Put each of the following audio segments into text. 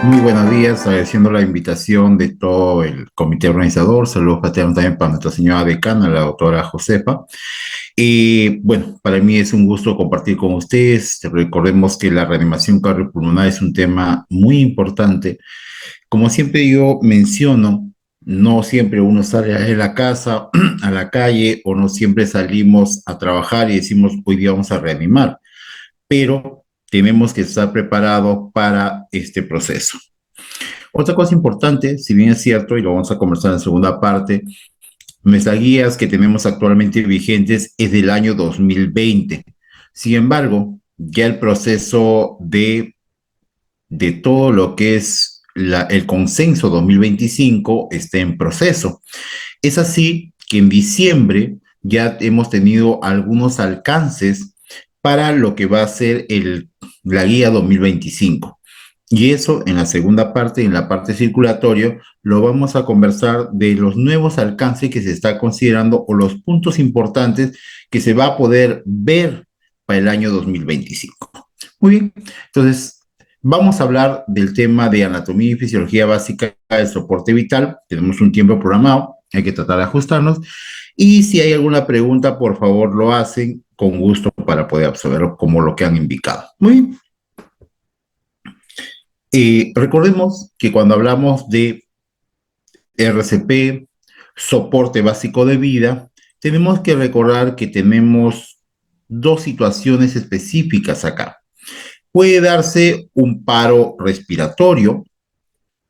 Muy buenos días, agradeciendo la invitación de todo el comité organizador. Saludos paternos también para nuestra señora decana, la doctora Josefa. Y bueno, para mí es un gusto compartir con ustedes. Recordemos que la reanimación cardiopulmonar es un tema muy importante. Como siempre yo menciono, no siempre uno sale de la casa a la calle o no siempre salimos a trabajar y decimos hoy día vamos a reanimar, pero tenemos que estar preparados para este proceso. Otra cosa importante, si bien es cierto, y lo vamos a conversar en la segunda parte, nuestras guías que tenemos actualmente vigentes es del año 2020. Sin embargo, ya el proceso de todo lo que es el consenso 2025 está en proceso. Es así que en diciembre ya hemos tenido algunos alcances para lo que va a ser la guía 2025. Y eso en la segunda parte, en la parte circulatorio, lo vamos a conversar de los nuevos alcances que se está considerando o los puntos importantes que se va a poder ver para el año 2025. Muy bien, entonces vamos a hablar del tema de anatomía y fisiología básica del soporte vital. Tenemos un tiempo programado, hay que tratar de ajustarnos. Y si hay alguna pregunta, por favor lo hacen con gusto para poder absorberlo como lo que han indicado. Muy bien. Recordemos que cuando hablamos de RCP, soporte básico de vida, tenemos que recordar que tenemos dos situaciones específicas acá. Puede darse un paro respiratorio,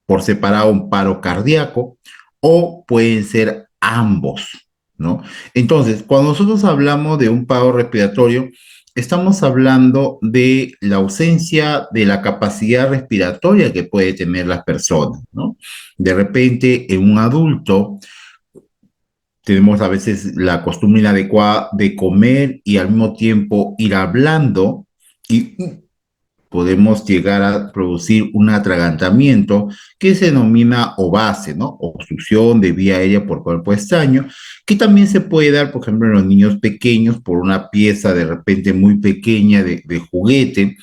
por separado un paro cardíaco, o pueden ser ambos, ¿no? Entonces, cuando nosotros hablamos de un paro respiratorio, estamos hablando de la ausencia de la capacidad respiratoria que puede tener las personas, ¿no? De repente, en un adulto, tenemos a veces la costumbre inadecuada de comer y al mismo tiempo ir hablando y podemos llegar a producir un atragantamiento que se denomina OVACE, ¿no? Obstrucción de vía aérea por cuerpo extraño, que también se puede dar, por ejemplo, en los niños pequeños por una pieza de repente muy pequeña de juguete,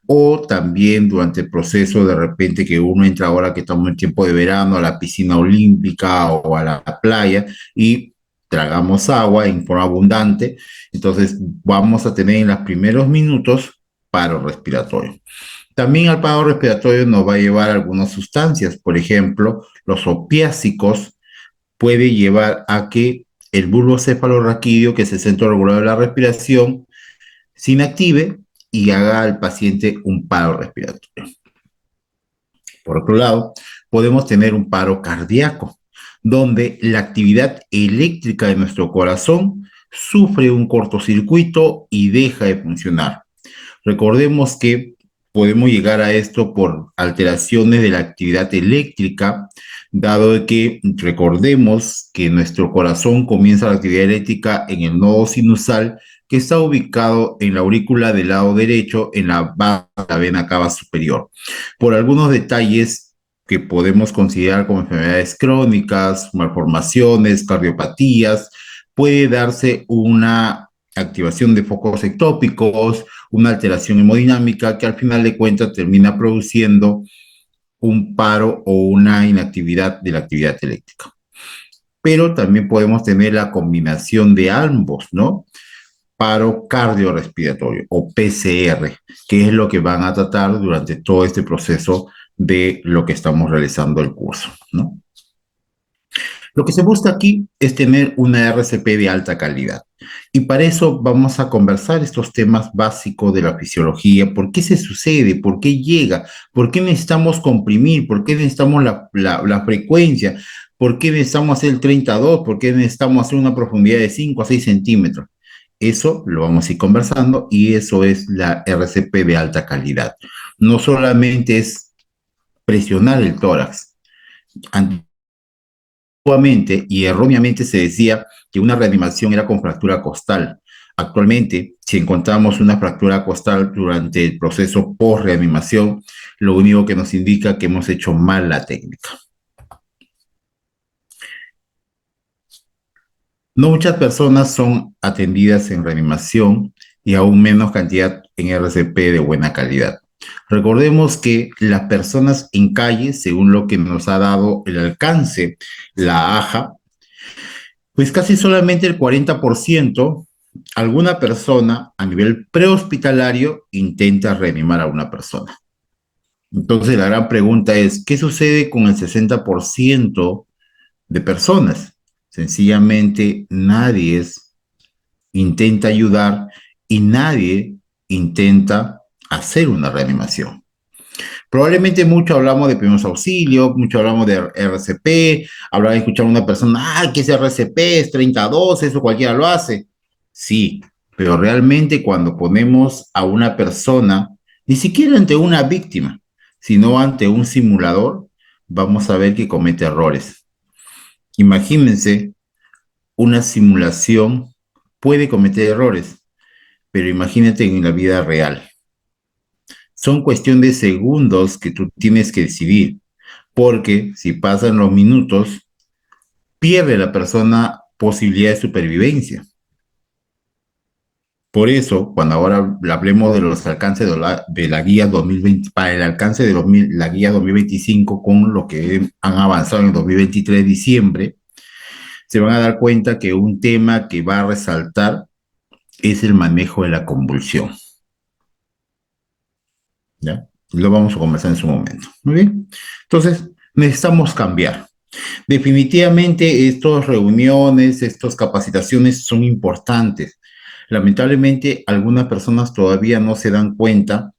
o también durante el proceso de repente que uno entra ahora que estamos en tiempo de verano a la piscina olímpica o a la playa y tragamos agua en forma abundante, entonces vamos a tener en los primeros minutos paro respiratorio. También al paro respiratorio nos va a llevar algunas sustancias, por ejemplo, los opiácicos puede llevar a que el bulbo cefalorraquídeo, que es el centro regulador de la respiración, se inactive y haga al paciente un paro respiratorio. Por otro lado, podemos tener un paro cardíaco, donde la actividad eléctrica de nuestro corazón sufre un cortocircuito y deja de funcionar. Recordemos que podemos llegar a esto por alteraciones de la actividad eléctrica, dado que recordemos que nuestro corazón comienza la actividad eléctrica en el nodo sinusal que está ubicado en la aurícula del lado derecho en la base de la vena cava superior. Por algunos detalles que podemos considerar como enfermedades crónicas, malformaciones, cardiopatías, puede darse una activación de focos ectópicos, una alteración hemodinámica que al final de cuentas termina produciendo un paro o una inactividad de la actividad eléctrica. Pero también podemos tener la combinación de ambos, ¿no? Paro cardiorrespiratorio o PCR, que es lo que van a tratar durante todo este proceso de lo que estamos realizando el curso, ¿no? Lo que se busca aquí es tener una RCP de alta calidad. Y para eso vamos a conversar estos temas básicos de la fisiología. ¿Por qué se sucede? ¿Por qué llega? ¿Por qué necesitamos comprimir? ¿Por qué necesitamos la frecuencia? ¿Por qué necesitamos hacer el 32? ¿Por qué necesitamos hacer una profundidad de 5 a 6 centímetros? Eso lo vamos a ir conversando y eso es la RCP de alta calidad. No solamente es presionar el tórax. Antiguamente y erróneamente se decía que una reanimación era con fractura costal. Actualmente, si encontramos una fractura costal durante el proceso post-reanimación, lo único que nos indica que hemos hecho mal la técnica. No muchas personas son atendidas en reanimación y aún menos cantidad en RCP de buena calidad. Recordemos que las personas en calle, según lo que nos ha dado el alcance, la AJA, pues casi solamente el 40%, alguna persona a nivel prehospitalario intenta reanimar a una persona. Entonces la gran pregunta es, ¿qué sucede con el 60% de personas? Sencillamente nadie intenta ayudar y nadie intenta hacer una reanimación. Probablemente mucho hablamos de primeros auxilios, mucho hablamos de RCP, hablaba de escuchar a una persona, ah, que ese RCP es 32, eso cualquiera lo hace. Sí, pero realmente cuando ponemos a una persona, ni siquiera ante una víctima, sino ante un simulador, vamos a ver que comete errores. Imagínense, una simulación puede cometer errores, pero imagínate en la vida real. Son cuestión de segundos que tú tienes que decidir, porque si pasan los minutos, pierde la persona posibilidad de supervivencia. Por eso, cuando ahora hablemos de los alcances de la guía 2020, para el alcance de la guía 2025 con lo que han avanzado en el 2023 diciembre, se van a dar cuenta que un tema que va a resaltar es el manejo de la convulsión. ¿Ya? Lo vamos a conversar en su momento. Muy bien. Entonces, necesitamos cambiar. Definitivamente estas reuniones, estas capacitaciones son importantes. Lamentablemente, algunas personas todavía no se dan cuenta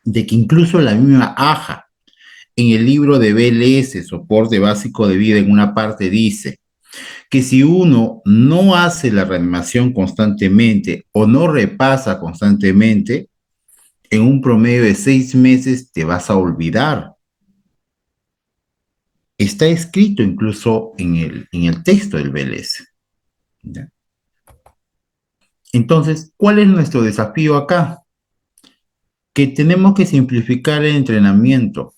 de que incluso la misma AJA, en el libro de BLS, Soporte Básico de Vida, en una parte dice que si uno no hace la reanimación constantemente o no repasa constantemente, en un promedio de 6 meses te vas a olvidar. Está escrito incluso en el texto del BLS. ¿Ya? Entonces, ¿cuál es nuestro desafío acá? Que tenemos que simplificar el entrenamiento.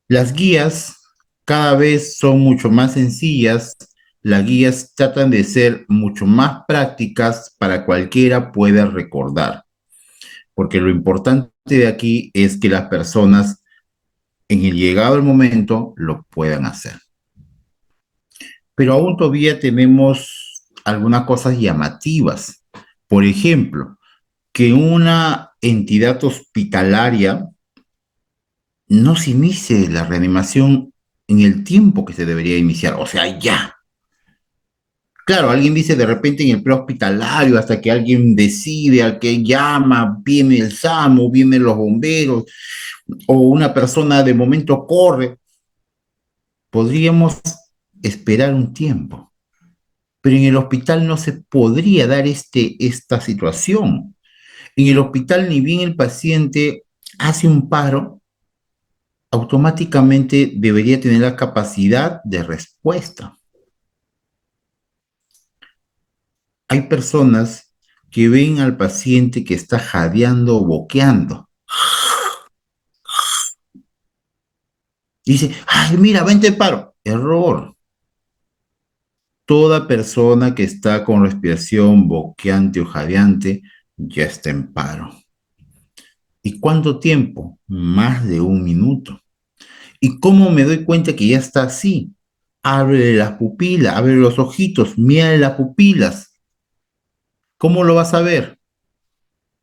Las guías cada vez son mucho más sencillas, las guías tratan de ser mucho más prácticas para cualquiera pueda recordar, porque lo importante de aquí es que las personas en el llegado el momento lo puedan hacer. Pero aún todavía tenemos algunas cosas llamativas. Por ejemplo, que una entidad hospitalaria no se inicie la reanimación en el tiempo que se debería iniciar, o sea, ya. Claro, alguien dice de repente en el prehospitalario, hasta que alguien decide, al que llama, viene el SAMU, vienen los bomberos, o una persona de momento corre, podríamos esperar un tiempo. Pero en el hospital no se podría dar esta situación. En el hospital, ni bien el paciente hace un paro, automáticamente debería tener la capacidad de respuesta. Hay personas que ven al paciente que está jadeando o boqueando. Dice, ay, mira, vente el paro. Error. Toda persona que está con respiración boqueante o jadeante ya está en paro. ¿Y cuánto tiempo? Más de 1 minuto. ¿Y cómo me doy cuenta que ya está así? Abre las pupilas, abre los ojitos, mira las pupilas. ¿Cómo lo vas a ver?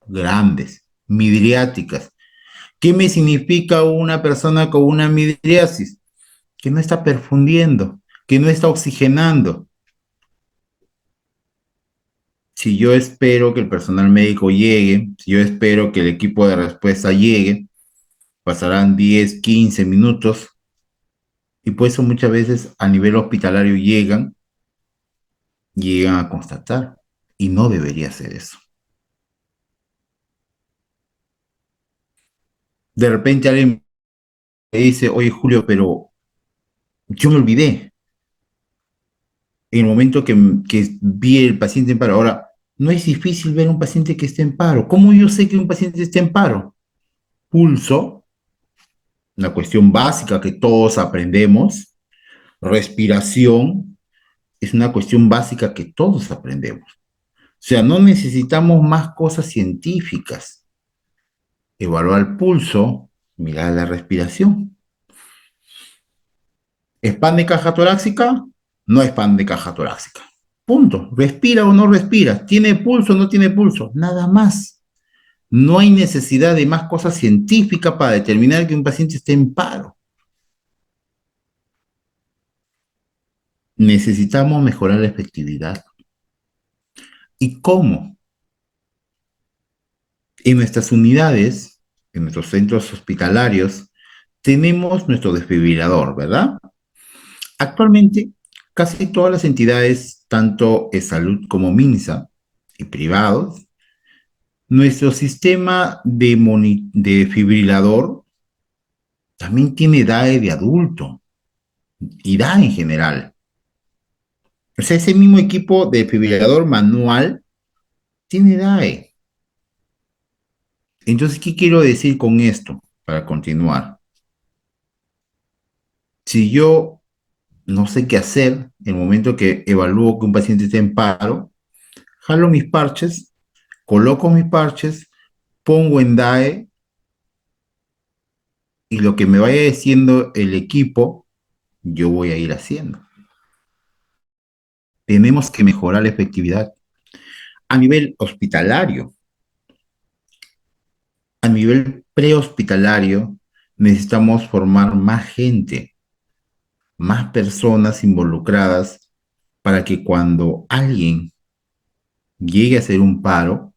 Grandes, midriáticas. ¿Qué me significa una persona con una midriasis? Que no está perfundiendo, que no está oxigenando. Si yo espero que el personal médico llegue, si yo espero que el equipo de respuesta llegue, pasarán 10, 15 minutos y por eso muchas veces a nivel hospitalario llegan a constatar y no debería ser eso. De repente alguien me dice, oye Julio, pero yo me olvidé en el momento que vi el paciente en paro. Ahora, no es difícil ver un paciente que esté en paro. ¿Cómo yo sé que un paciente está en paro? Pulso, una cuestión básica que todos aprendemos. Respiración es una cuestión básica que todos aprendemos. O sea, no necesitamos más cosas científicas. evaluar el pulso, mirar la respiración. ¿Es pan de caja torácica? No es pan de caja torácica. Punto. ¿Respira o no respira? ¿Tiene pulso o no tiene pulso? Nada más. No hay necesidad de más cosas científicas para determinar que un paciente esté en paro. Necesitamos mejorar la efectividad. ¿Y cómo? En nuestras unidades, en nuestros centros hospitalarios, tenemos nuestro desfibrilador, ¿verdad? Actualmente, casi todas las entidades, tanto de salud como MINSA y privados, nuestro sistema de desfibrilador también tiene DAE de adulto y DAE en general. O sea, ese mismo equipo de desfibrilador manual tiene DAE. Entonces, ¿qué quiero decir con esto para continuar? Si yo no sé qué hacer en el momento que evalúo que un paciente está en paro, jalo mis parches, coloco mis parches, pongo en DAE y lo que me vaya diciendo el equipo, yo voy a ir haciendo. Tenemos que mejorar la efectividad a nivel hospitalario. A nivel prehospitalario, necesitamos formar más gente, más personas involucradas para que cuando alguien llegue a hacer un paro,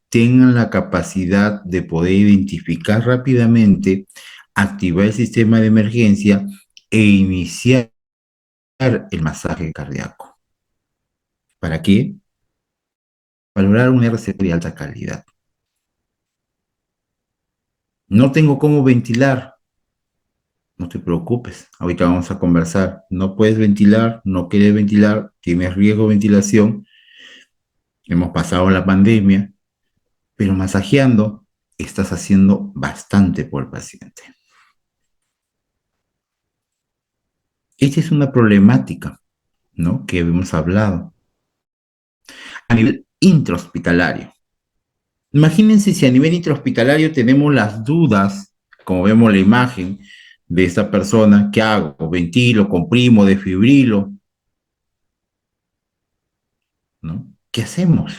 tengan la capacidad de poder identificar rápidamente, activar el sistema de emergencia e iniciar el masaje cardíaco. ¿Para qué? Valorar un RCP de alta calidad. No tengo cómo ventilar. No te preocupes, ahorita vamos a conversar. No puedes ventilar, no quieres ventilar, tienes riesgo de ventilación. Hemos pasado la pandemia, pero masajeando estás haciendo bastante por el paciente. Esta es una problemática, ¿no? Que hemos hablado. A nivel intrahospitalario. Imagínense si a nivel intrahospitalario tenemos las dudas, como vemos la imagen de esta persona, ¿qué hago? ¿Ventilo, comprimo, desfibrilo? ¿No? ¿Qué hacemos?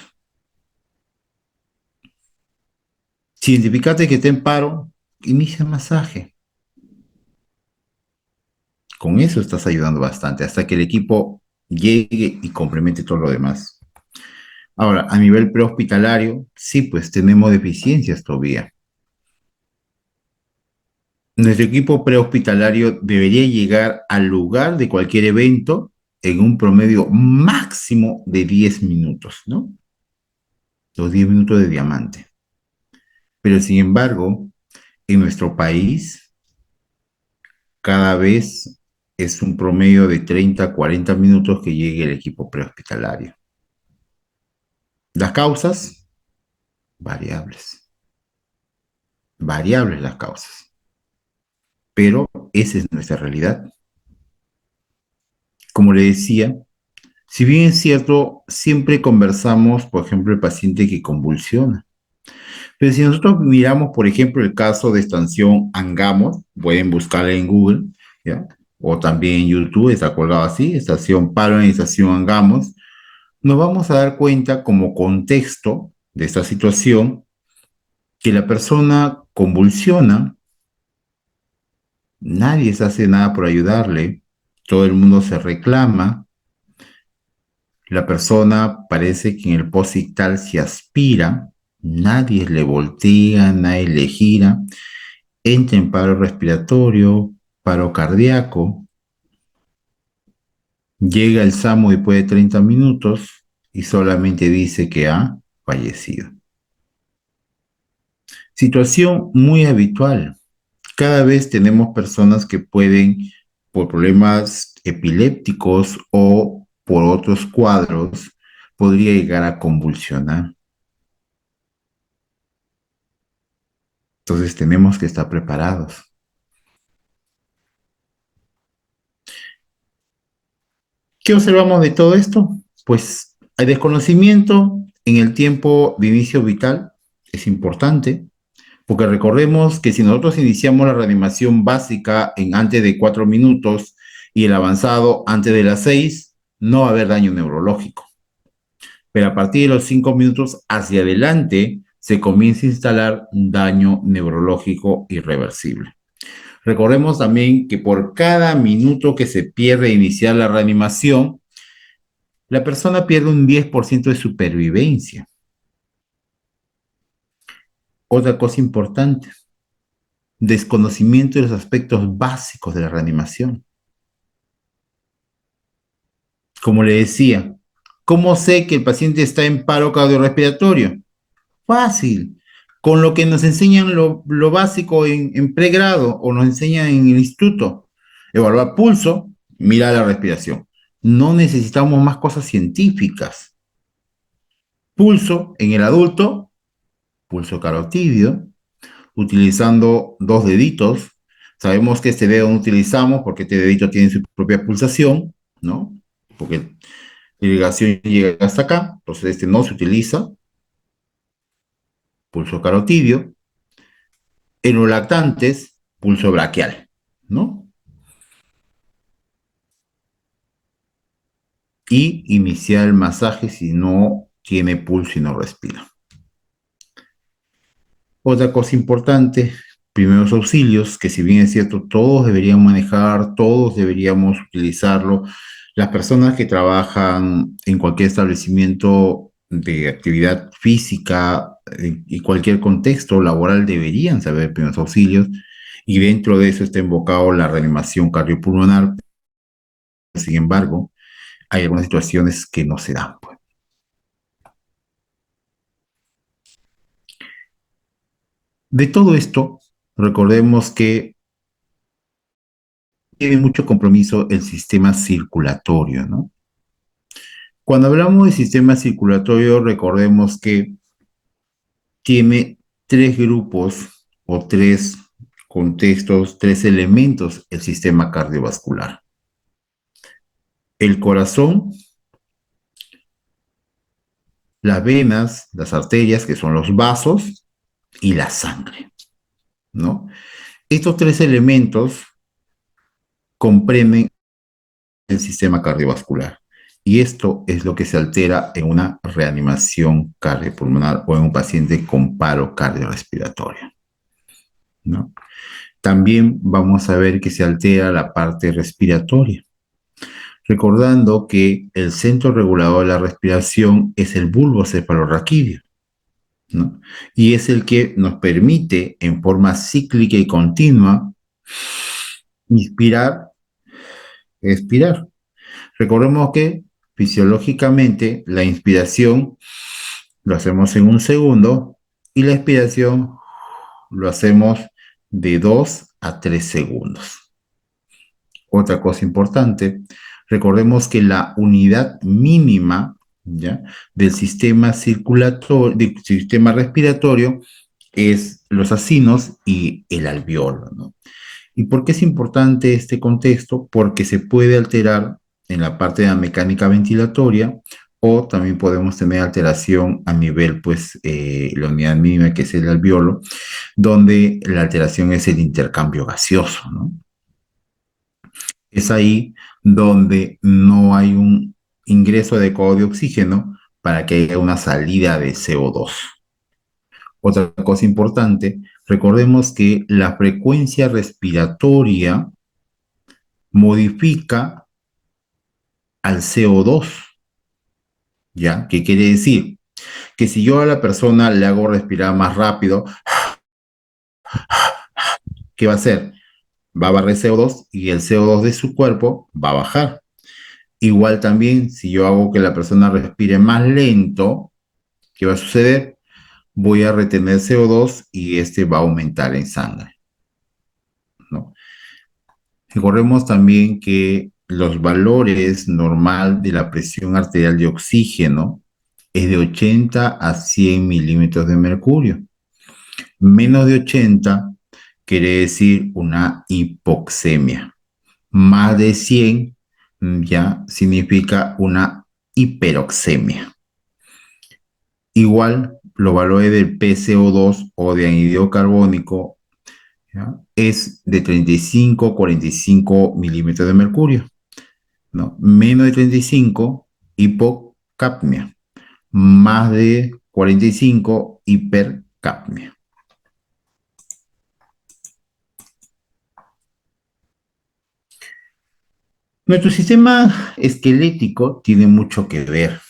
Si identificaste que está en paro, inicia el masaje. Con eso estás ayudando bastante hasta que el equipo llegue y complemente todo lo demás. Ahora, a nivel prehospitalario, sí, pues tenemos deficiencias todavía. Nuestro equipo prehospitalario debería llegar al lugar de cualquier evento en un promedio máximo de 10 minutos, ¿no? Los 10 minutos de diamante. Pero sin embargo, en nuestro país, cada vez es un promedio de 30 a 40 minutos que llegue el equipo prehospitalario. Las causas, variables. Variables las causas. Pero esa es nuestra realidad. Como le decía, si bien es cierto, siempre conversamos, por ejemplo, el paciente que convulsiona. Pero si nosotros miramos, por ejemplo, el caso de estación Angamos, pueden buscarla en Google, ¿ya? O también en YouTube, está colgado así, estación Paro en estación Angamos, nos vamos a dar cuenta como contexto de esta situación que la persona convulsiona, nadie se hace nada por ayudarle, todo el mundo se reclama, la persona parece que en el posictal se aspira, nadie le voltea, nadie le gira, entra en paro respiratorio, paro cardíaco, llega el SAMU después de 30 minutos y solamente dice que ha fallecido. Situación muy habitual. Cada vez tenemos personas que pueden, por problemas epilépticos o por otros cuadros, podría llegar a convulsionar. Entonces tenemos que estar preparados. ¿Qué observamos de todo esto? Pues hay desconocimiento en el tiempo de inicio vital, es importante. Porque recordemos que si nosotros iniciamos la reanimación básica en antes de 4 minutos y el avanzado antes de las 6, no va a haber daño neurológico. Pero a partir de los 5 minutos hacia adelante se comienza a instalar un daño neurológico irreversible. Recordemos también que por cada minuto que se pierde de iniciar la reanimación, la persona pierde un 10% de supervivencia. Otra cosa importante, desconocimiento de los aspectos básicos de la reanimación. Como le decía, ¿cómo sé que el paciente está en paro cardiorrespiratorio? Fácil. Con lo que nos enseñan lo básico en pregrado o nos enseñan en el instituto. Evaluar pulso, mirar la respiración. No necesitamos más cosas científicas. Pulso en el adulto, pulso carotídeo, utilizando dos deditos. Sabemos que este dedo no utilizamos porque este dedito tiene su propia pulsación, ¿no? Porque la irrigación llega hasta acá, entonces este no se utiliza. Pulso carotídeo. En los lactantes, pulso braquial, ¿no? Y iniciar el masaje si no tiene pulso y no respira. Otra cosa importante, primeros auxilios, que si bien es cierto, todos deberían manejar, todos deberíamos utilizarlo. Las personas que trabajan en cualquier establecimiento de actividad física y cualquier contexto laboral deberían saber primeros auxilios y dentro de eso está invocado la reanimación cardiopulmonar. Sin embargo, hay algunas situaciones que no se dan, pues. De todo esto, recordemos que tiene mucho compromiso el sistema circulatorio, ¿no? Cuando hablamos de sistema circulatorio, recordemos que tiene tres grupos o tres contextos, tres elementos el sistema cardiovascular. El corazón, las venas, las arterias, que son los vasos, y la sangre, ¿no? Estos tres elementos comprenden el sistema cardiovascular. Y esto es lo que se altera en una reanimación cardiopulmonar o en un paciente con paro cardiorrespiratorio, ¿no? También vamos a ver que se altera la parte respiratoria, recordando que el centro regulador de la respiración es el bulbo cefalorraquídeo, ¿no? Y es el que nos permite en forma cíclica y continua inspirar, expirar. Recordemos que fisiológicamente la inspiración lo hacemos en un segundo y la expiración lo hacemos de 2 a 3 segundos. Otra cosa importante, recordemos que la unidad mínima, ¿ya?, del sistema circulatorio, del sistema respiratorio es los acinos y el alveolo, ¿no? ¿Y por qué es importante este contexto? Porque se puede alterar en la parte de la mecánica ventilatoria o también podemos tener alteración a nivel, pues, la unidad mínima que es el alveolo, donde la alteración es el intercambio gaseoso, ¿no? Es ahí donde no hay un ingreso adecuado de oxígeno para que haya una salida de CO2. Otra cosa importante, recordemos que la frecuencia respiratoria modifica al CO2, ¿ya? ¿Qué quiere decir? Que si yo a la persona le hago respirar más rápido, ¿qué va a hacer? Va a barrer CO2 y el CO2 de su cuerpo va a bajar. Igual también, si yo hago que la persona respire más lento, ¿qué va a suceder? Voy a retener CO2 y este va a aumentar en sangre, ¿no? Recordemos también que los valores normal de la presión arterial de oxígeno es de 80 a 100 milímetros de mercurio. Menos de 80 quiere decir una hipoxemia. Más de 100 ya significa una hiperoxemia. Igual los valores del PCO2 o de anhídrido carbónico, ¿ya? Es de 35 a 45 milímetros de mercurio, ¿no? Menos de 35, hipocapnia. Más de 45, hipercapnia. Nuestro sistema esquelético tiene mucho que ver,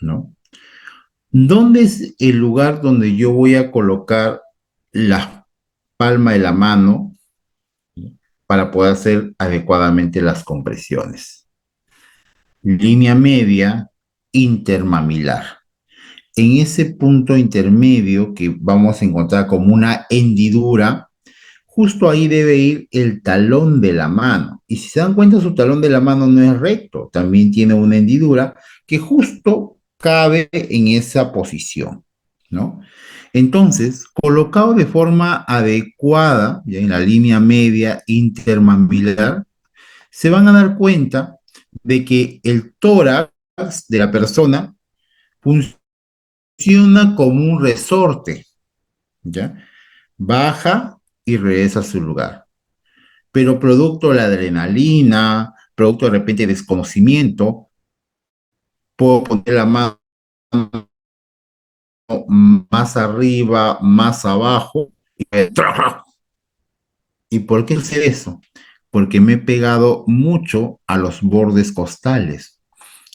¿no? ¿Dónde es el lugar donde yo voy a colocar la palma de la mano para poder hacer adecuadamente las compresiones? Línea media intermamilar. En ese punto intermedio que vamos a encontrar como una hendidura, justo ahí debe ir el talón de la mano. Y si se dan cuenta, su talón de la mano no es recto, también tiene una hendidura que justo cabe en esa posición, ¿no? Entonces, colocado de forma adecuada, ya en la línea media intermambilar, se van a dar cuenta de que el tórax de la persona funciona como un resorte, ¿ya? Baja y regresa a su lugar. Pero producto de la adrenalina, producto de repente de desconocimiento, puedo poner la mano más arriba, más abajo, ¿y por qué hacer eso? Porque me he pegado mucho a los bordes costales.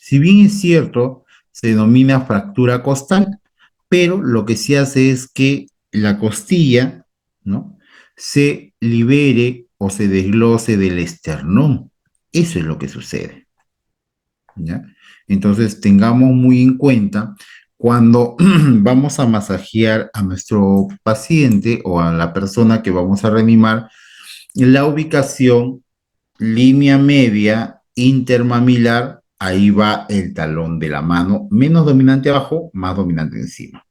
Si bien es cierto, se denomina fractura costal, pero lo que se hace es que la costilla, ¿no? Se libere o se desglose del esternón. Eso es lo que sucede, ¿ya? Entonces, tengamos muy en cuenta cuando vamos a masajear a nuestro paciente o a la persona que vamos a reanimar, la ubicación, línea media, intermamilar, ahí va el talón de la mano, menos dominante abajo, más dominante encima.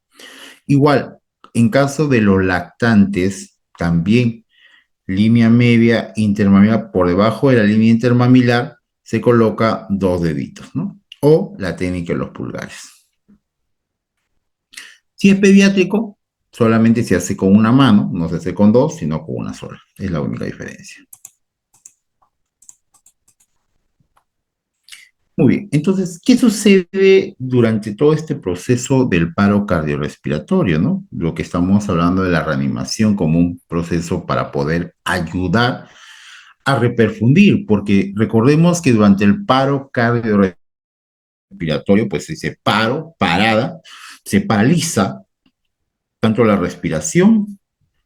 Igual, en caso de los lactantes, también línea media intermamilar por debajo de la línea intermamilar se coloca dos deditos, ¿no? O la técnica de los pulgares. Si es pediátrico, solamente se hace con una mano, no se hace con dos, sino con una sola. Es la única diferencia. Muy bien, entonces, ¿qué sucede durante todo este proceso del paro cardiorrespiratorio, ¿no? Lo que estamos hablando de la reanimación como un proceso para poder ayudar a reperfundir, porque recordemos que durante el paro cardiorrespiratorio, pues ese paro, parada, se paraliza tanto la respiración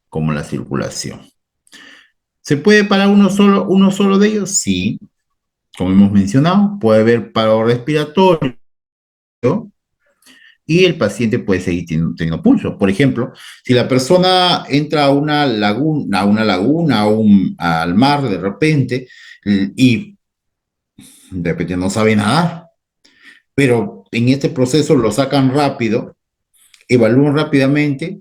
como la circulación. ¿Se puede parar uno solo de ellos? Sí, como hemos mencionado, puede haber paro respiratorio y el paciente puede seguir teniendo pulso. Por ejemplo, si la persona entra a al mar de repente y de repente no sabe nadar, pero en este proceso lo sacan rápido, evalúan rápidamente,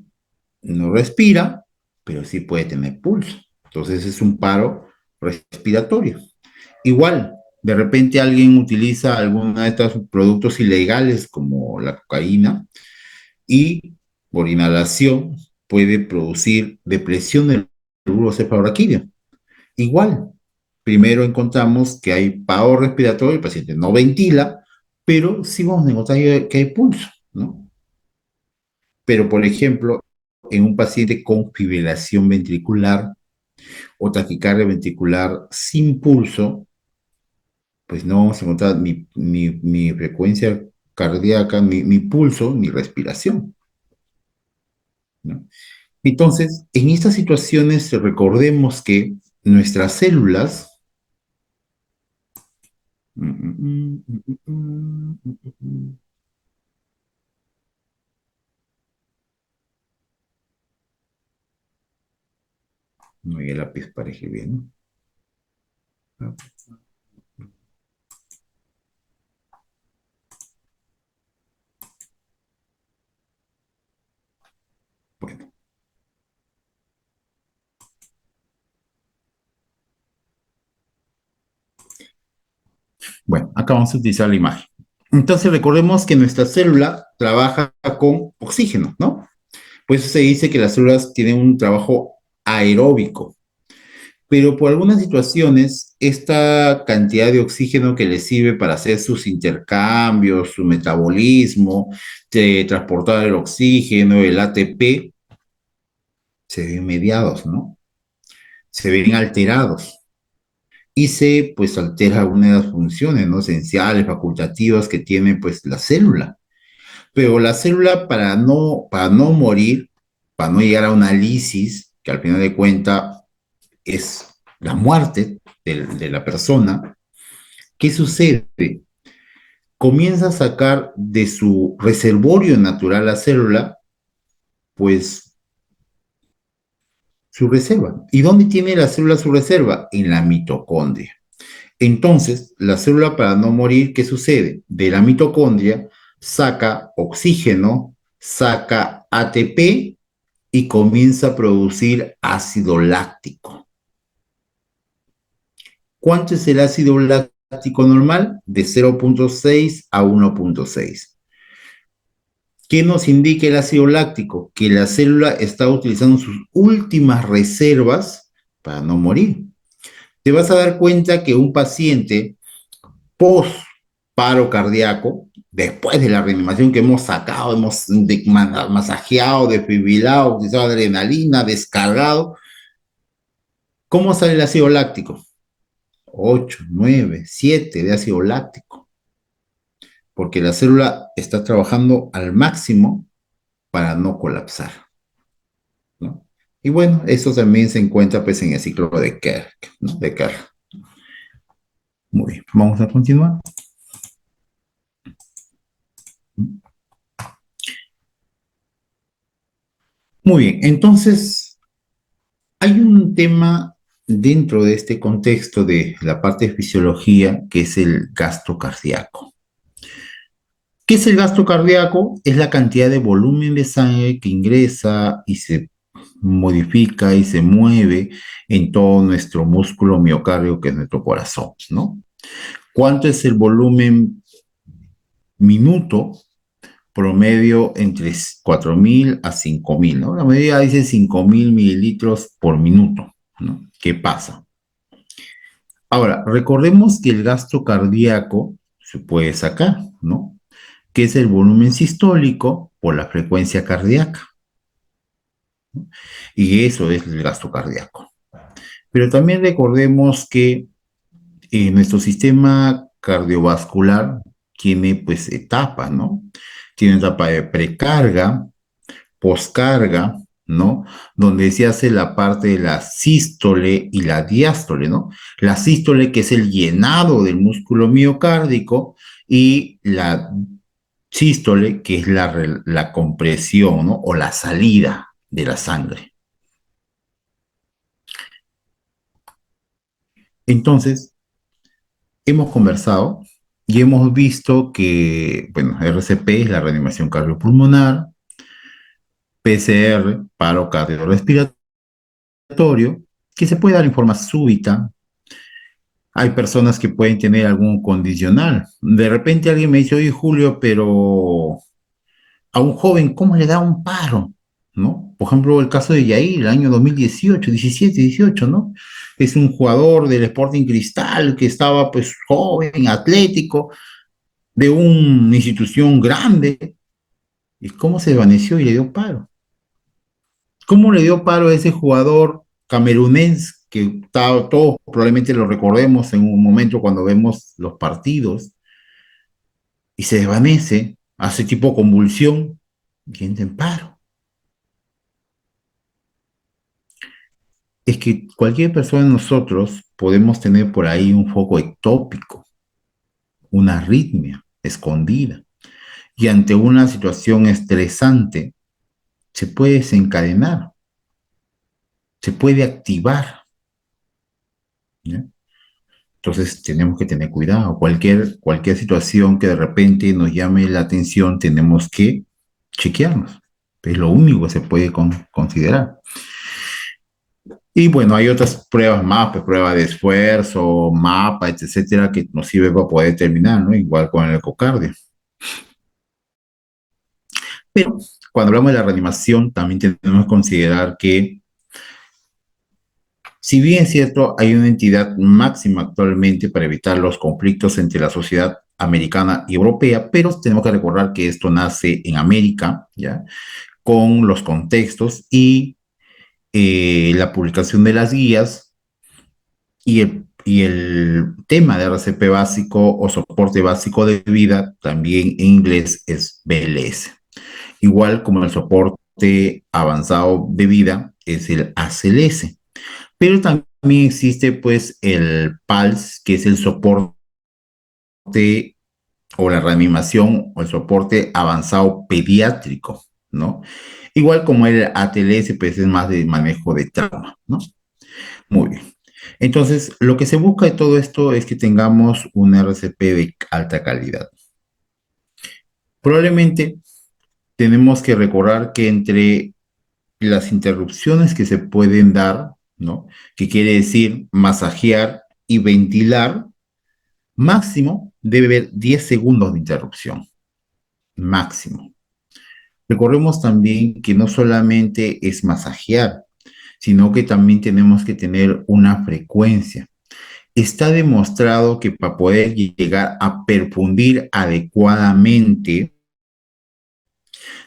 no respira, pero sí puede tener pulso. Entonces es un paro respiratorio. Igual, de repente alguien utiliza alguno de estos productos ilegales como la cocaína y por inhalación puede producir depresión del bulbo cefalorraquídeo. Igual, primero encontramos que hay paro respiratorio, el paciente no ventila, pero sí vamos a encontrar que hay pulso, ¿no? Pero, por ejemplo, en un paciente con fibrilación ventricular o taquicardia ventricular sin pulso, pues no vamos a encontrar ni frecuencia cardíaca, ni pulso, ni respiración, ¿no? Entonces, en estas situaciones recordemos que nuestras células, no hay el lápiz para escribir, ¿no? Bueno, bueno, acá vamos a utilizar la imagen. Entonces recordemos que nuestra célula trabaja con oxígeno, ¿no? Por eso se dice que las células tienen un trabajo aeróbico, pero por algunas situaciones, esta cantidad de oxígeno que les sirve para hacer sus intercambios, su metabolismo, de transportar el oxígeno, el ATP, se ven mediados, ¿no? Se ven alterados y se pues altera alguna de las funciones, ¿no? Esenciales, facultativas que tiene pues la célula. Pero la célula para no morir, para no llegar a una lisis, que al final de cuentas es la muerte de la persona, ¿qué sucede? Comienza a sacar de su reservorio natural la célula, pues su reserva. ¿Y dónde tiene la célula su reserva? En la mitocondria. Entonces, la célula para no morir, ¿qué sucede? De la mitocondria saca oxígeno, saca ATP y comienza a producir ácido láctico. ¿Cuánto es el ácido láctico normal? De 0,6 a 1,6. ¿Qué nos indica el ácido láctico? Que la célula está utilizando sus últimas reservas para no morir. Te vas a dar cuenta que un paciente post paro cardíaco, después de la reanimación que hemos sacado, hemos masajeado, desfibrilado, utilizado adrenalina, descargado, ¿cómo sale el ácido láctico? 8, 9, 7 de ácido láctico, porque la célula está trabajando al máximo para no colapsar, ¿no? Y bueno, eso también se encuentra pues en el ciclo de Kerr, ¿no? De Kerr. Muy bien, vamos a continuar. Muy bien, entonces hay un tema dentro de este contexto de la parte de fisiología que es el gasto cardíaco. ¿Qué es el gasto cardíaco? Es la cantidad de volumen de sangre que ingresa y se modifica y se mueve en todo nuestro músculo miocardio, que es nuestro corazón, ¿no? ¿Cuánto es el volumen minuto promedio entre 4.000 a 5.000, ¿no? La medida dice 5.000 mililitros por minuto, ¿no? ¿Qué pasa? Ahora, recordemos que el gasto cardíaco se puede sacar, ¿no? Que es el volumen sistólico por la frecuencia cardíaca. Y eso es el gasto cardíaco. Pero también recordemos que nuestro sistema cardiovascular tiene pues etapas, ¿no? Tiene etapa de precarga, poscarga, ¿no? Donde se hace la parte de la sístole y la diástole, ¿no? La sístole, que es el llenado del músculo miocárdico, y la sístole, que es la compresión, ¿no? O la salida de la sangre. Entonces, hemos conversado y hemos visto que, bueno, RCP es la reanimación cardiopulmonar, PCR, paro cardiorrespiratorio, que se puede dar en forma súbita. Hay personas que pueden tener algún condicional. De repente alguien me dice, oye Julio, pero a un joven, ¿cómo le da un paro? ¿No? Por ejemplo, el caso de Yair, el año 2018, 17, 18, ¿no? Es un jugador del Sporting Cristal que estaba pues joven, atlético, de una institución grande. ¿Y cómo se desvaneció y le dio paro? ¿Cómo le dio paro a ese jugador camerunés que todos probablemente lo recordemos en un momento cuando vemos los partidos y se desvanece, hace tipo convulsión y entra en paro? Es que cualquier persona de nosotros podemos tener por ahí un foco ectópico, una arritmia escondida, y ante una situación estresante se puede desencadenar, se puede activar, ¿ya? Entonces tenemos que tener cuidado. Cualquier situación que de repente nos llame la atención, tenemos que chequearnos. Es lo único que se puede considerar. Y bueno, hay otras pruebas más, pues, prueba de esfuerzo, mapa, etcétera, que nos sirve para poder determinar, ¿no? Igual con el ecocardio. Pero cuando hablamos de la reanimación, también tenemos que considerar que, si bien es cierto, hay una entidad máxima actualmente para evitar los conflictos entre la sociedad americana y europea, pero tenemos que recordar que esto nace en América, ¿ya? Con los contextos y la publicación de las guías y el tema de RCP básico o soporte básico de vida, también en inglés es BLS. Igual como el soporte avanzado de vida es el ACLS. Pero también existe pues el PALS, que es el soporte o la reanimación o el soporte avanzado pediátrico, ¿no? Igual como el ATLS, pues es más de manejo de trauma, ¿no? Muy bien. Entonces, lo que se busca de todo esto es que tengamos un RCP de alta calidad. Probablemente tenemos que recordar que entre las interrupciones que se pueden dar, ¿no? Que quiere decir masajear y ventilar, máximo debe haber 10 segundos de interrupción, máximo. Recordemos también que no solamente es masajear, sino que también tenemos que tener una frecuencia. Está demostrado que para poder llegar a perfundir adecuadamente,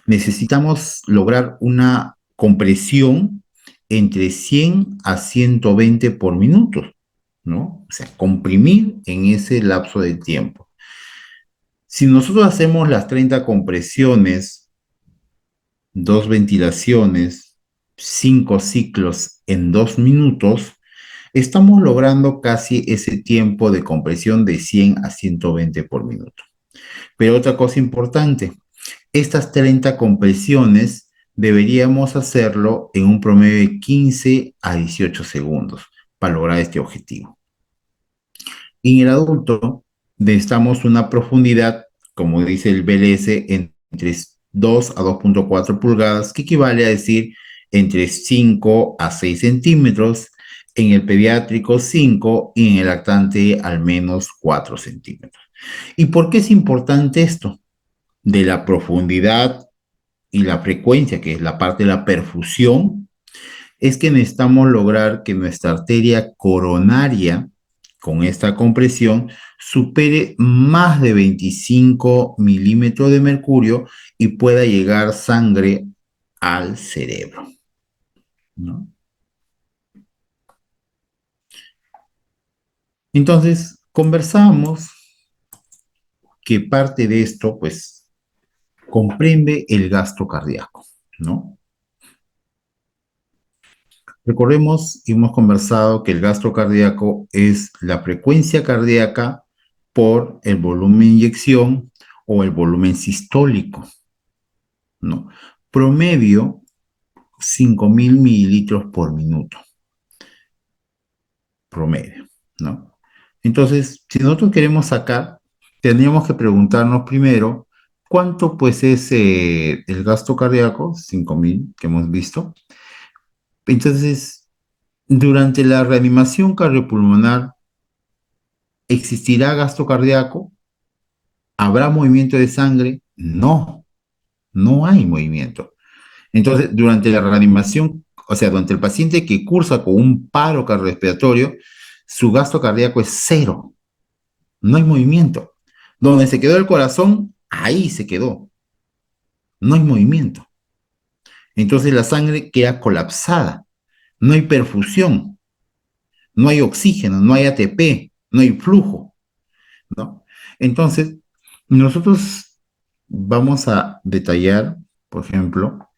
necesitamos lograr una compresión entre 100 a 120 por minuto, ¿no? O sea, comprimir en ese lapso de tiempo. Si nosotros hacemos las 30 compresiones, dos ventilaciones, 5 ciclos en 2 minutos, estamos logrando casi ese tiempo de compresión de 100 a 120 por minuto. Pero otra cosa importante, estas 30 compresiones deberíamos hacerlo en un promedio de 15 a 18 segundos para lograr este objetivo. En el adulto necesitamos una profundidad, como dice el BLS, entre 2 a 2.4 pulgadas, que equivale a decir entre 5 a 6 centímetros, en el pediátrico 5 y en el lactante al menos 4 centímetros. ¿Y por qué es importante esto? De la profundidad y la frecuencia, que es la parte de la perfusión, es que necesitamos lograr que nuestra arteria coronaria, con esta compresión, supere más de 25 milímetros de mercurio y pueda llegar sangre al cerebro, ¿no? Entonces, conversamos que parte de esto, pues, comprende el gasto cardíaco, ¿no? Recordemos y hemos conversado que el gasto cardíaco es la frecuencia cardíaca por el volumen de inyección o el volumen sistólico, ¿no? Promedio 5.000 mililitros por minuto, promedio, ¿no? Entonces, si nosotros queremos sacar, tendríamos que preguntarnos primero cuánto pues es el gasto cardíaco, 5.000 que hemos visto. Entonces, durante la reanimación cardiopulmonar, ¿existirá gasto cardíaco? ¿Habrá movimiento de sangre? No, no hay movimiento. Entonces, durante la reanimación, o sea, durante el paciente que cursa con un paro cardiorrespiratorio, su gasto cardíaco es cero, no hay movimiento. Donde se quedó el corazón, ahí se quedó, no hay movimiento. Entonces la sangre queda colapsada, no hay perfusión, no hay oxígeno, no hay ATP, no hay flujo, ¿no? Entonces, nosotros vamos a detallar, por ejemplo,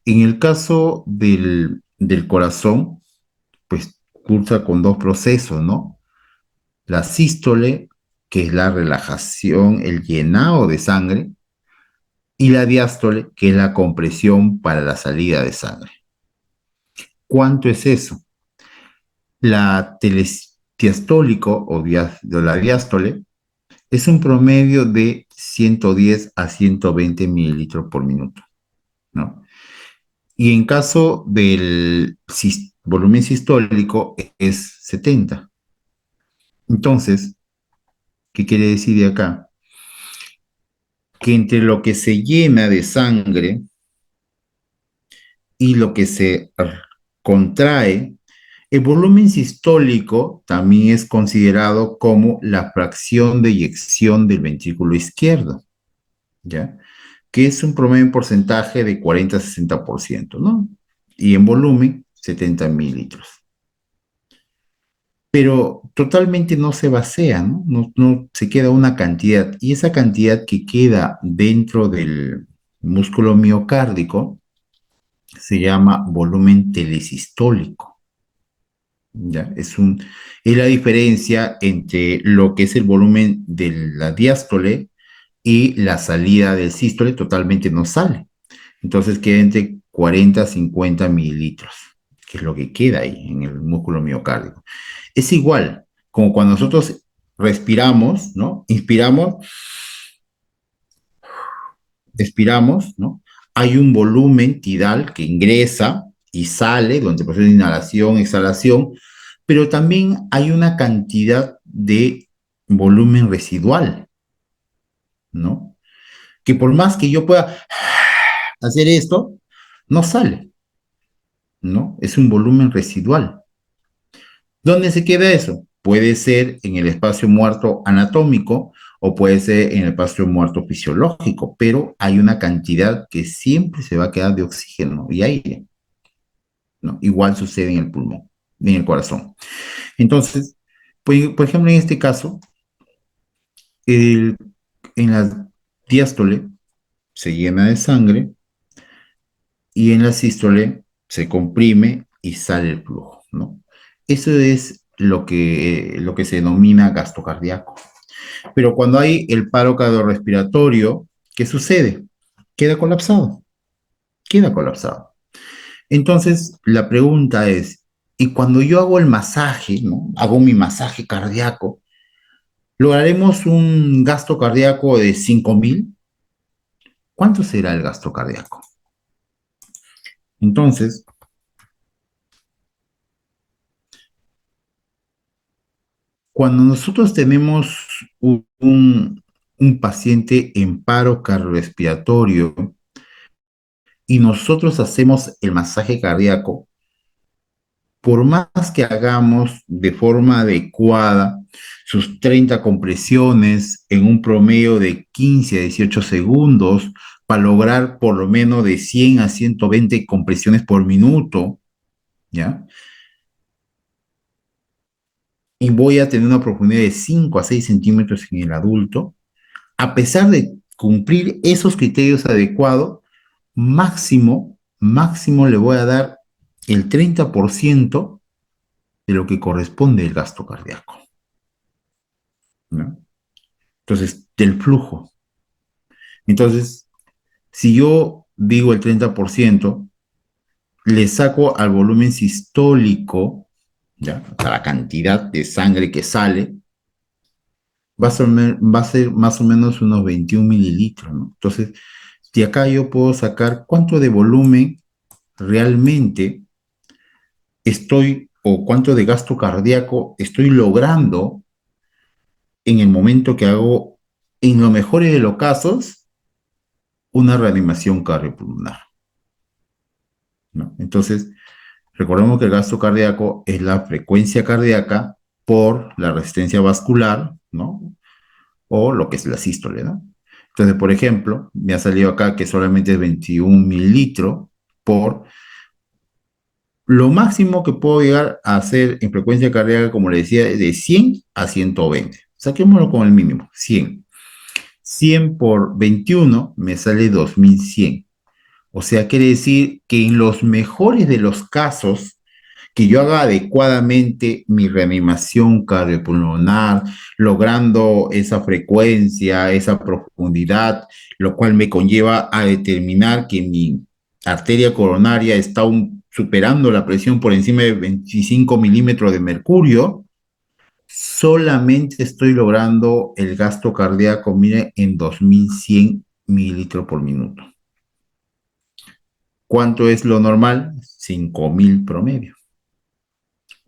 en el caso del corazón, pues cursa con dos procesos, ¿no? La sístole, que es la relajación, el llenado de sangre, y la diástole, que es la compresión para la salida de sangre. ¿Cuánto es eso? La telediastólico o la diástole es un promedio de 110 a 120 mililitros por minuto, ¿no? Y en caso volumen sistólico es 70. Entonces, ¿qué quiere decir de acá? Que entre lo que se llena de sangre y lo que se contrae, el volumen sistólico también es considerado como la fracción de eyección del ventrículo izquierdo, ¿ya? Que es un promedio en porcentaje de 40 a 60%, ¿no? Y en volumen, 70 mililitros. Pero totalmente no se vacía, ¿no? No se queda una cantidad. Y esa cantidad que queda dentro del músculo miocárdico se llama volumen telesistólico. ¿Ya? Es la diferencia entre lo que es el volumen de la diástole y la salida del sístole totalmente no sale. Entonces queda entre 40 a 50 mililitros, que es lo que queda ahí en el músculo miocárdico. Es igual, como cuando nosotros respiramos, ¿no? Inspiramos, expiramos, ¿no? Hay un volumen tidal que ingresa y sale durante el proceso de inhalación, exhalación, pero también hay una cantidad de volumen residual, ¿no? Que por más que yo pueda hacer esto, no sale, ¿no? Es un volumen residual. ¿Dónde se queda eso? Puede ser en el espacio muerto anatómico o puede ser en el espacio muerto fisiológico, pero hay una cantidad que siempre se va a quedar de oxígeno y aire, ¿no? Igual sucede en el pulmón, en el corazón. Entonces, pues, por ejemplo, en este caso, el- en la diástole se llena de sangre y en la sístole se comprime y sale el flujo, ¿no? Eso es lo que se denomina gasto cardíaco. Pero cuando hay el paro cardiorrespiratorio, ¿qué sucede? Queda colapsado, queda colapsado. Entonces, la pregunta es, ¿y cuando yo hago el masaje, ¿no? Hago mi masaje cardíaco, lograremos un gasto cardíaco de 5.000? ¿Cuánto será el gasto cardíaco? Entonces, cuando nosotros tenemos un paciente en paro cardiorrespiratorio y nosotros hacemos el masaje cardíaco, por más que hagamos de forma adecuada sus 30 compresiones en un promedio de 15 a 18 segundos para lograr por lo menos de 100 a 120 compresiones por minuto, ¿ya? Y voy a tener una profundidad de 5 a 6 centímetros en el adulto, a pesar de cumplir esos criterios adecuados, máximo le voy a dar el 30% de lo que corresponde al gasto cardíaco, ¿no? Entonces, del flujo. Entonces, si yo digo el 30%, le saco al volumen sistólico, ¿ya? A la cantidad de sangre que sale, va a ser más o menos unos 21 mililitros, ¿no? Entonces, de acá yo puedo sacar cuánto de volumen realmente estoy o cuánto de gasto cardíaco estoy logrando en el momento que hago, en lo mejor de los casos, una reanimación cardiopulmonar, ¿no? Entonces, recordemos que el gasto cardíaco es la frecuencia cardíaca por la resistencia vascular, ¿no? O lo que es la sístole, ¿no? Entonces, por ejemplo, me ha salido acá que solamente es 21 mililitros por lo máximo que puedo llegar a hacer en frecuencia cardíaca, como le decía, es de 100 a 120. Saquémoslo con el mínimo, 100. 100 por 21 me sale 2100. O sea, quiere decir que en los mejores de los casos, que yo haga adecuadamente mi reanimación cardiopulmonar, logrando esa frecuencia, esa profundidad, lo cual me conlleva a determinar que mi arteria coronaria está superando la presión por encima de 25 milímetros de mercurio, solamente estoy logrando el gasto cardíaco, mire, en 2100 mililitros por minuto. ¿Cuánto es lo normal? 5000 promedio.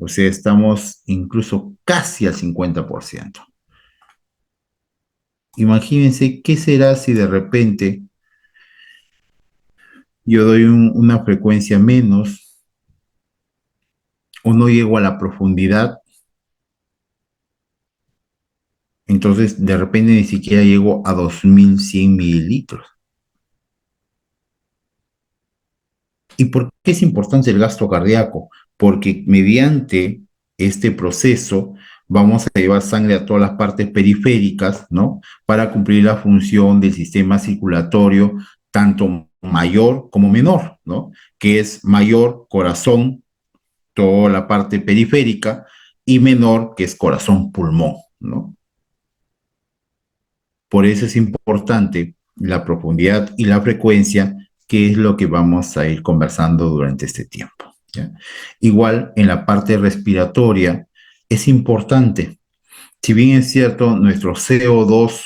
O sea, estamos incluso casi al 50%. Imagínense qué será si de repente yo doy una frecuencia menos o no llego a la profundidad, entonces de repente ni siquiera llego a 2100 mililitros. ¿Y por qué es importante el gasto cardíaco? Porque mediante este proceso vamos a llevar sangre a todas las partes periféricas, ¿no? Para cumplir la función del sistema circulatorio, tanto mayor como menor, ¿no? Que es mayor corazón, toda la parte periférica, y menor, que es corazón pulmón, ¿no? Por eso es importante la profundidad y la frecuencia, que es lo que vamos a ir conversando durante este tiempo. ¿Ya? Igual en la parte respiratoria es importante. Si bien es cierto, nuestro CO2,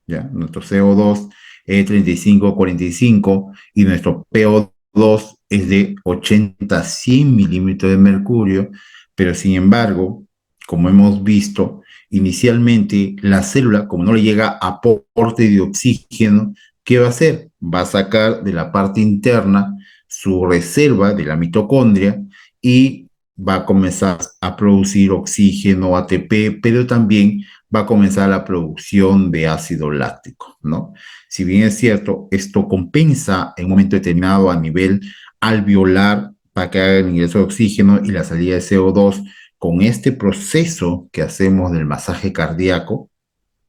¿ya? Nuestro CO2 es 35-45 y nuestro PO2 es de 80-100 milímetros de mercurio, pero sin embargo, como hemos visto, inicialmente la célula, como no le llega aporte de oxígeno, ¿qué va a hacer? Va a sacar de la parte interna su reserva de la mitocondria y va a comenzar a producir oxígeno, ATP, pero también va a comenzar la producción de ácido láctico, ¿no? Si bien es cierto, esto compensa en un momento determinado a nivel alveolar para que haga el ingreso de oxígeno y la salida de CO2 con este proceso que hacemos del masaje cardíaco,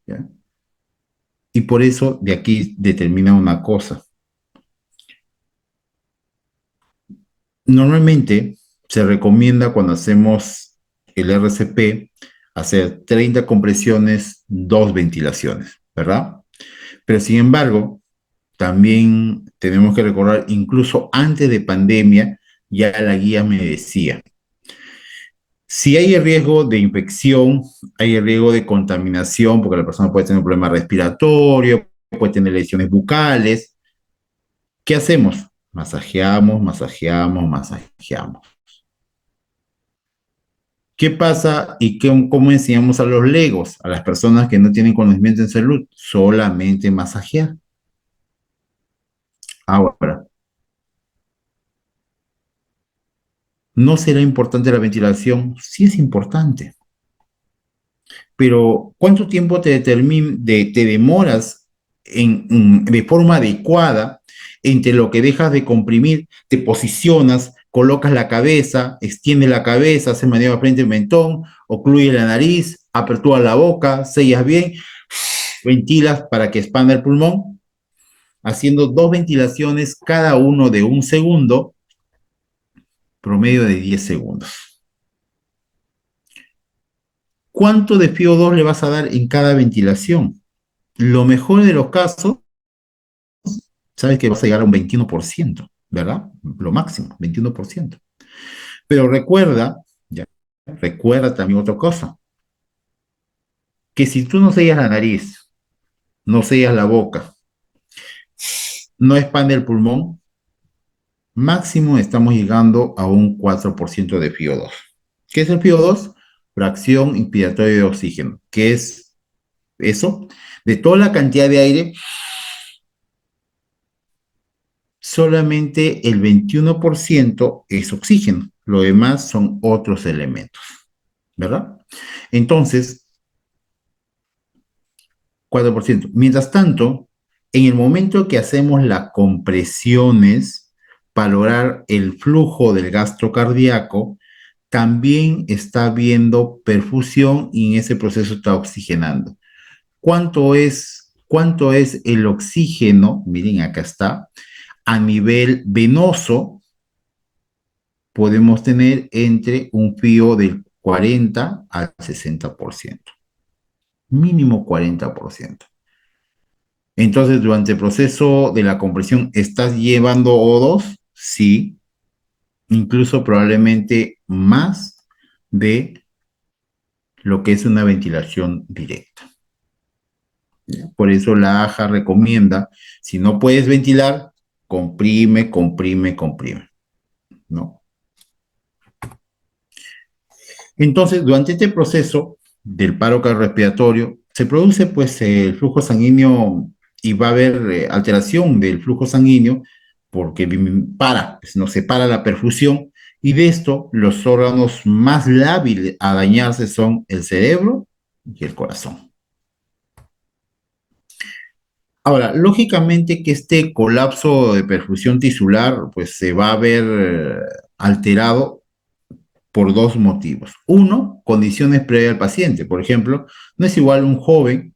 ¿ya? Y por eso de aquí determina una cosa. Normalmente se recomienda cuando hacemos el RCP hacer 30 compresiones, 2 ventilaciones, ¿verdad? Pero sin embargo, también tenemos que recordar, incluso antes de pandemia, ya la guía me decía, si hay riesgo de infección, hay riesgo de contaminación, porque la persona puede tener un problema respiratorio, puede tener lesiones bucales, ¿qué hacemos? Masajeamos, masajeamos, masajeamos. ¿Qué pasa y cómo enseñamos a los legos, a las personas que no tienen conocimiento en salud? Solamente masajear. Ahora, ¿no será importante la ventilación? Sí es importante, pero ¿cuánto tiempo te demoras de forma adecuada entre lo que dejas de comprimir, te posicionas, colocas la cabeza, extiendes la cabeza, haces maniobra frente al mentón, ocluye la nariz, apertura la boca, sellas bien, ventilas para que expanda el pulmón, haciendo 2 ventilaciones cada uno de 1 segundo, promedio de 10 segundos? ¿Cuánto de PO2 le vas a dar en cada ventilación? Lo mejor de los casos, sabes que vas a llegar a un 21%, ¿verdad? Lo máximo, 21%. Pero recuerda, ya, recuerda también otra cosa, que si tú no sellas la nariz, no sellas la boca, no expande el pulmón, máximo estamos llegando a un 4% de PO2. ¿Qué es el PO2? Fracción inspiratoria de oxígeno. ¿Qué es eso? De toda la cantidad de aire, solamente el 21% es oxígeno, lo demás son otros elementos, ¿verdad? Entonces, 4%. Mientras tanto, en el momento que hacemos las compresiones para lograr el flujo del gasto cardíaco, también está habiendo perfusión y en ese proceso está oxigenando. ¿Cuánto es el oxígeno? Miren, acá está. A nivel venoso, podemos tener entre un fío del 40 al 60%, mínimo 40%. Entonces, durante el proceso de la compresión, ¿estás llevando O2? Sí, incluso probablemente más de lo que es una ventilación directa. Por eso la AJA recomienda, si no puedes ventilar, comprime, comprime, comprime, ¿no? Entonces, durante este proceso del paro cardiorrespiratorio, se produce pues el flujo sanguíneo y va a haber alteración del flujo sanguíneo porque pues, no se para la perfusión y de esto los órganos más lábiles a dañarse son el cerebro y el corazón. Ahora, lógicamente que este colapso de perfusión tisular pues se va a ver alterado por dos motivos. Uno, condiciones previas al paciente. Por ejemplo, no es igual un joven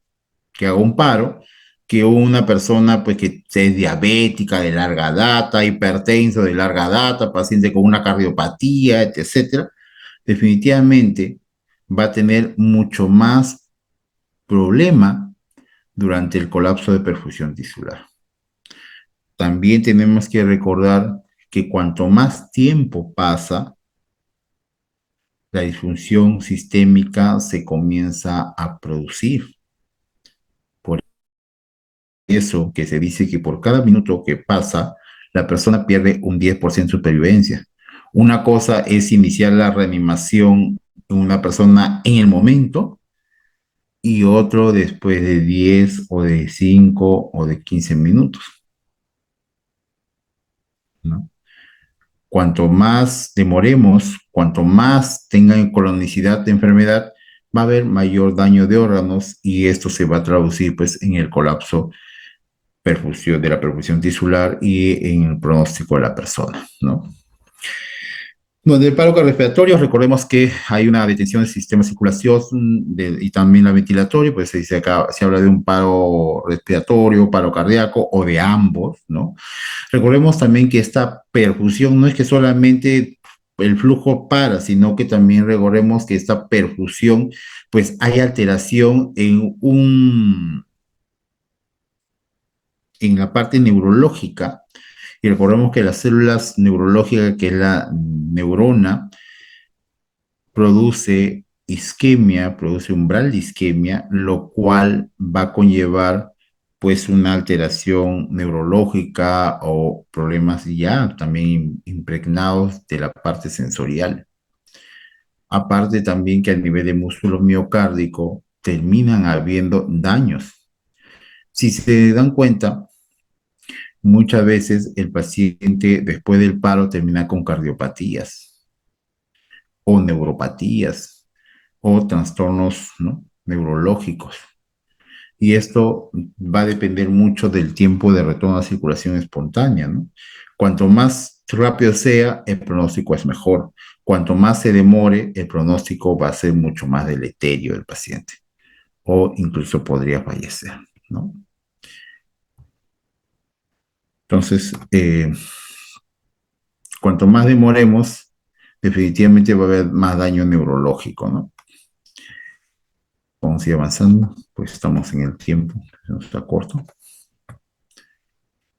que haga un paro que una persona pues que es diabética de larga data, hipertenso de larga data, paciente con una cardiopatía, etcétera. Definitivamente va a tener mucho más problema durante el colapso de perfusión tisular. También tenemos que recordar que cuanto más tiempo pasa, la disfunción sistémica se comienza a producir. Por eso que se dice que por cada minuto que pasa, la persona pierde un 10% de supervivencia. Una cosa es iniciar la reanimación en una persona en el momento y otro después de 10 o de 5 o de 15 minutos, ¿no? Cuanto más demoremos, cuanto más tengan cronicidad de enfermedad, va a haber mayor daño de órganos y esto se va a traducir pues en el colapso de la perfusión tisular y en el pronóstico de la persona, ¿no? Bueno, del paro cardiorrespiratorio, recordemos que hay una detención del sistema de circulación y también la ventilatoria, pues se dice acá, se habla de un paro respiratorio, paro cardíaco o de ambos, ¿no? Recordemos también que esta perfusión no es que solamente el flujo para, sino que también recordemos que esta perfusión, pues hay alteración en la parte neurológica. Y recordemos que las células neurológicas, que es la neurona, produce isquemia, produce umbral de isquemia, lo cual va a conllevar pues una alteración neurológica o problemas ya también impregnados de la parte sensorial. Aparte también que a nivel de músculo miocárdico terminan habiendo daños. Si se dan cuenta, muchas veces el paciente después del paro termina con cardiopatías o neuropatías o trastornos, ¿no?, neurológicos. Y esto va a depender mucho del tiempo de retorno a circulación espontánea, ¿no? Cuanto más rápido sea, el pronóstico es mejor. Cuanto más se demore, el pronóstico va a ser mucho más deleterio del paciente o incluso podría fallecer, ¿no? Entonces, cuanto más demoremos, definitivamente va a haber más daño neurológico, ¿no? Vamos a ir avanzando, pues estamos en el tiempo, se nos está corto.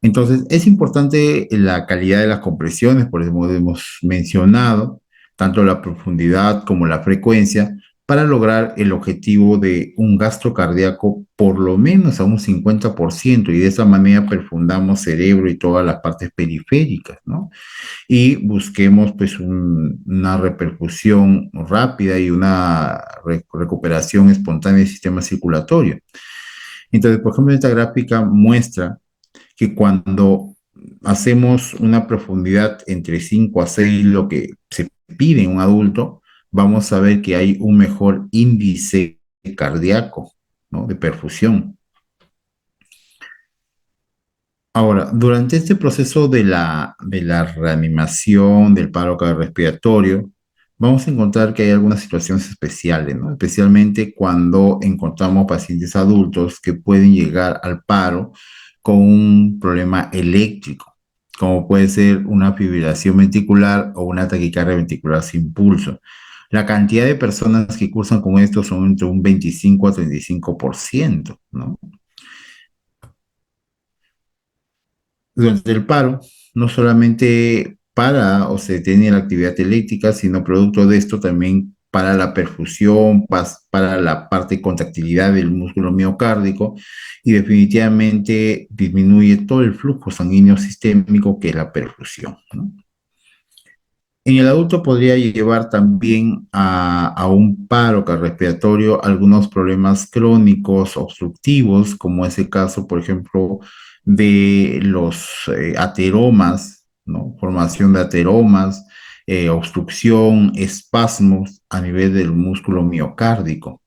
Entonces, es importante la calidad de las compresiones, por eso hemos mencionado, tanto la profundidad como la frecuencia, para lograr el objetivo de un gasto cardíaco por lo menos a un 50% y de esa manera perfundamos cerebro y todas las partes periféricas, ¿no? Y busquemos pues una repercusión rápida y una recuperación espontánea del sistema circulatorio. Entonces, por ejemplo, esta gráfica muestra que cuando hacemos una profundidad entre 5 a 6, lo que se pide en un adulto, vamos a ver que hay un mejor índice cardíaco, ¿no?, de perfusión. Ahora, durante este proceso de la reanimación, del paro cardiorrespiratorio, vamos a encontrar que hay algunas situaciones especiales, ¿no? Especialmente cuando encontramos pacientes adultos que pueden llegar al paro con un problema eléctrico, como puede ser una fibrilación ventricular o una taquicardia ventricular sin pulso. La cantidad de personas que cursan con esto son entre un 25 a 35%, ¿no? Durante el paro, no solamente para o se detiene la actividad eléctrica, sino producto de esto también para la perfusión, para la parte de contractilidad del músculo miocárdico y definitivamente disminuye todo el flujo sanguíneo sistémico que es la perfusión, ¿no? En el adulto podría llevar también a un paro cardiorrespiratorio algunos problemas crónicos obstructivos, como es el caso, por ejemplo, de los ateromas, ¿no? Formación de ateromas, obstrucción, espasmos a nivel del músculo miocárdico.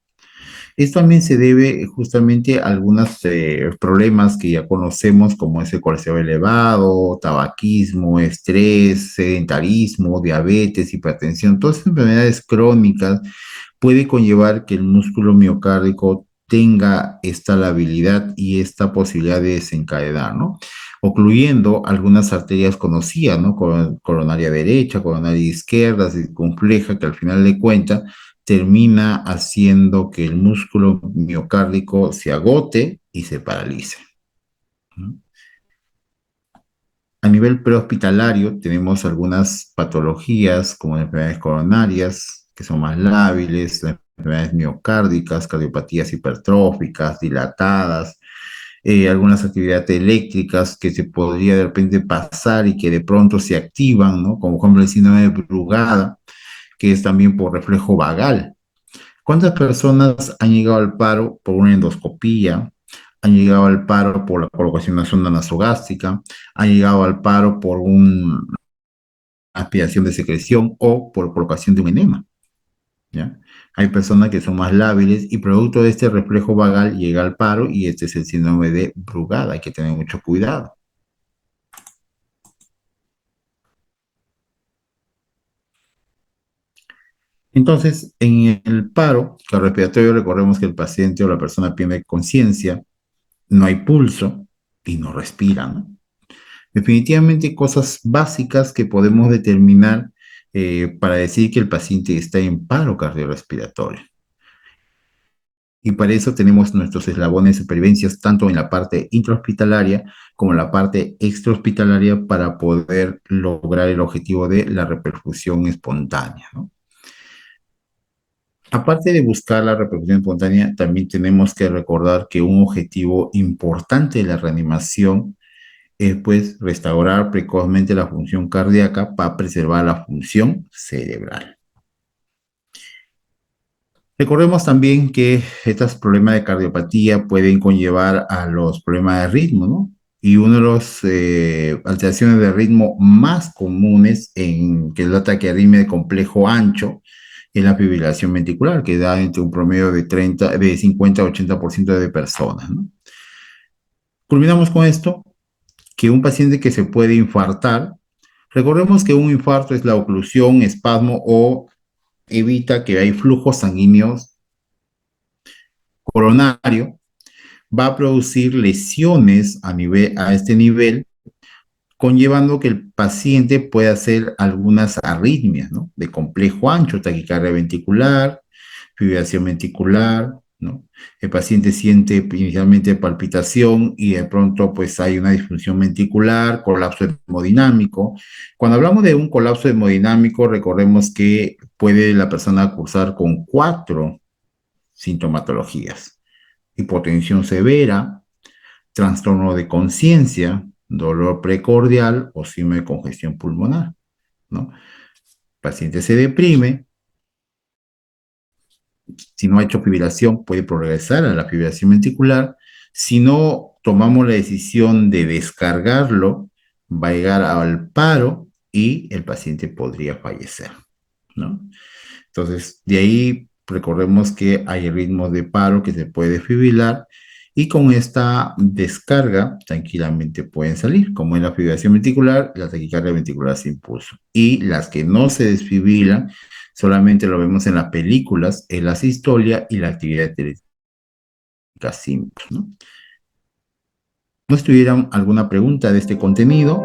Esto también se debe justamente a algunos problemas que ya conocemos, como es el colesterol elevado, tabaquismo, estrés, sedentarismo, diabetes, hipertensión. Todas estas enfermedades crónicas puede conllevar que el músculo miocárdico tenga esta labilidad y esta posibilidad de desencadenar, ¿no? Ocluyendo algunas arterias conocidas, ¿no? Coronaria derecha, coronaria izquierda, circunfleja, que al final de cuentas termina haciendo que el músculo miocárdico se agote y se paralice, ¿no? A nivel prehospitalario tenemos algunas patologías como enfermedades coronarias, que son más lábiles, las enfermedades miocárdicas, cardiopatías hipertróficas, dilatadas, algunas actividades eléctricas que se podría de repente pasar y que de pronto se activan, ¿no? Como por ejemplo el síndrome de Brugada, que es también por reflejo vagal. ¿Cuántas personas han llegado al paro por una endoscopía? Han llegado al paro por la colocación de una sonda nasogástrica, han llegado al paro por una aspiración de secreción o por colocación de un enema, ¿ya? Hay personas que son más lábiles y producto de este reflejo vagal llega al paro y este es el síndrome de Brugada. Hay que tener mucho cuidado. Entonces, en el paro cardiorrespiratorio recordemos que el paciente o la persona pierde conciencia, no hay pulso y no respira, ¿no? Definitivamente cosas básicas que podemos determinar para decir que el paciente está en paro cardiorrespiratorio. Y para eso tenemos nuestros eslabones de supervivencia, tanto en la parte intrahospitalaria como en la parte extrahospitalaria, para poder lograr el objetivo de la reperfusión espontánea, ¿no? Aparte de buscar la reperfusión espontánea, también tenemos que recordar que un objetivo importante de la reanimación es pues restaurar precozmente la función cardíaca para preservar la función cerebral. Recordemos también que estos problemas de cardiopatía pueden conllevar a los problemas de ritmo, ¿no? Y uno de los alteraciones de ritmo más comunes en que es la taquiarritmia de complejo ancho es la fibrilación ventricular, que da entre un promedio de 50 a 80% de personas, ¿no? Culminamos con esto, que un paciente que se puede infartar, recordemos que un infarto es la oclusión, espasmo o evita que hay flujos sanguíneos coronario, va a producir lesiones a este nivel, conllevando que el paciente pueda hacer algunas arritmias, ¿no? De complejo ancho, taquicardia ventricular, fibrilación ventricular, ¿no? El paciente siente inicialmente palpitación y de pronto pues hay una disfunción ventricular, colapso hemodinámico. Cuando hablamos de un colapso hemodinámico, recordemos que puede la persona cursar con cuatro sintomatologías: hipotensión severa, trastorno de conciencia, dolor precordial o síndrome de congestión pulmonar, ¿no? El paciente se deprime, si no ha hecho fibrilación puede progresar a la fibrilación ventricular, si no tomamos la decisión de descargarlo, va a llegar al paro y el paciente podría fallecer, ¿no? Entonces, de ahí recordemos que hay ritmos de paro que se puede desfibrilar y con esta descarga tranquilamente pueden salir, como es la fibrilación ventricular, la taquicardia ventricular sin pulso. Y las que no se desfibrilan, solamente lo vemos en las películas, en la sistolia y la actividad eléctrica simple, ¿no? ¿No tuvieran alguna pregunta de este contenido?